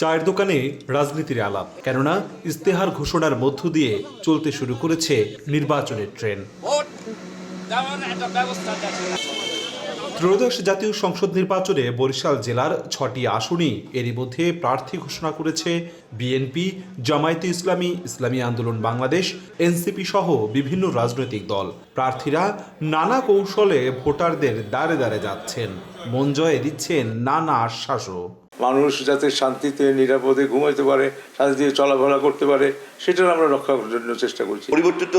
চায়ের দোকানে রাজনীতির আলাপ, কেননা ইস্তেহার ঘোষণার মধ্য দিয়ে চলতে শুরু করেছে নির্বাচনের ট্রেন। ত্রয়োদশ জাতীয় সংসদ নির্বাচনে বরিশাল জেলার ৬টি আসনই এরই মধ্যে প্রার্থী ঘোষণা করেছে বিএনপি, জামায়াতে ইসলামী, ইসলামী আন্দোলন বাংলাদেশ, এনসিপি সহ বিভিন্ন রাজনৈতিক দল। প্রার্থীরা নানা কৌশলে ভোটারদের দ্বারে দ্বারে যাচ্ছেন, মন জয়ে দিচ্ছেন নানা আশ্বাসও। মানুষ যাতে শান্তিতে নিরাপদে ঘুমাইতে পারে, শান্তিতে চলাফেরা করতে পারে, সেটা আমরা রক্ষা করার জন্য চেষ্টা করছি। পরিবর্তিত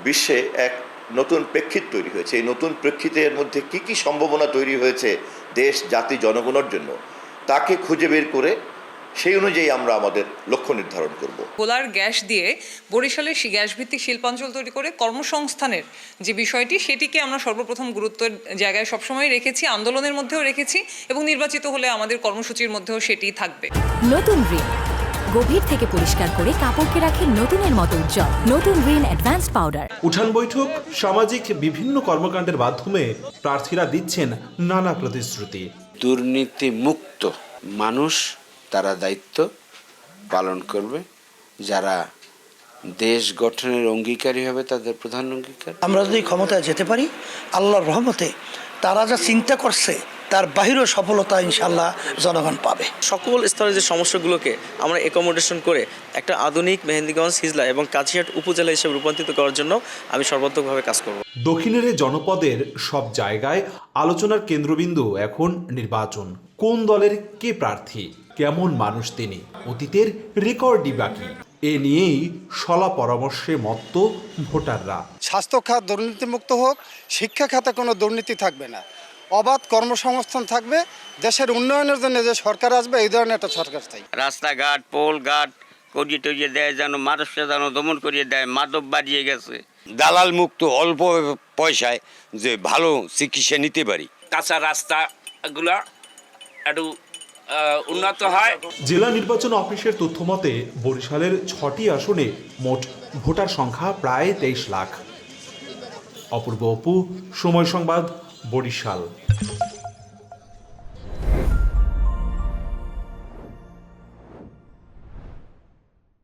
বিশ্বে এক নতুন প্রেক্ষিত তৈরি হয়েছে। এই নতুন প্রেক্ষিতের মধ্যে কি কি সম্ভাবনা তৈরি হয়েছে দেশ, জাতি, জনগণের জন্য, তাকে খুঁজে বের করে সেই অনুযায়ী আমরা আমাদের লক্ষ্য নির্ধারণ করব। পোলার গ্যাস দিয়ে বরিশালের গ্যাস ভিত্তিক শিল্পাঞ্চল তৈরি করে কর্মসংস্থানের যে বিষয়টি, সেটিকে আমরা সর্বপ্রথম গুরুত্বের জায়গায় সবসময় রেখেছি, আন্দোলনের মধ্যেও রেখেছি এবং নির্বাচিত হলে আমাদের কর্মসূচির মধ্যেও সেটি থাকবে। নতুন রিন গভীর থেকে পরিষ্কার করে কাপড়কে রাখে নতুনের মতো উজ্জ্বল। নতুন রিন অ্যাডভান্স পাউডার। উঠান বৈঠক, সামাজিক বিভিন্ন কর্মকাণ্ডের মাধ্যমে প্রার্থীরা দিচ্ছেন নানা প্রতিশ্রুতি। দুর্নীতি মুক্ত মানুষ তারা দায়িত্ব পালন করবে, যারা দেশ গঠনের অঙ্গীকারী হবে তাদের প্রধান অঙ্গীকার। আমরা যদি ক্ষমতায় যেতে পারি, আল্লাহর রহমতে তারা যা চিন্তা করছে তার বাহিরও সফলতা ইনশাল্লাহ জনগণ পাবে। সকল স্তরের যে সমস্যাগুলোকে আমরা অ্যাকোমোডেশন করে একটা আধুনিক মেহেন্দিগঞ্জ, হিজলা এবং কাছিয়াট উপজেলা হিসেবে রূপান্তরিত করার জন্য আমি সর্বাত্মকভাবে কাজ করব। দক্ষিণের জনপদের সব জায়গায় আলোচনার কেন্দ্রবিন্দু এখন নির্বাচন। কোন দলের কে প্রার্থী, কেমন মানুষ তিনি, অতীতের রেকর্ডই বাকি, এ নিয়েই শলা পরামর্শে মত্ত ভোটাররা। স্বাস্থ্য খাত দুর্নীতিমুক্ত হোক, শিক্ষা খাতে কোনো দুর্নীতি থাকবে না, অবাধ কর্মসংস্থান থাকবে, দেশের উন্নয়নের জন্য যে সরকার আসবে এই ধরনের একটা সরকার চাই। রাস্তাঘাট, পোল ঘাট করিয়ে টরিয়ে দেয়, যেন মানুষকে যেন দমন করিয়ে দেয়, মাদক বাড়িয়ে গেছে। দালাল মুক্ত, অল্প পয়সায় যে ভালো চিকিৎসা নিতে পারি। কাঁচা রাস্তাগুলা একটু উন্নত হয়। জেলা নির্বাচন অফিসের তথ্য মতে বরিশালের ৬টি আসনে মোট ভোটার সংখ্যা প্রায় ২৩ লাখ। অপূর্ব অপু, সময় সংবাদ, বরিশাল।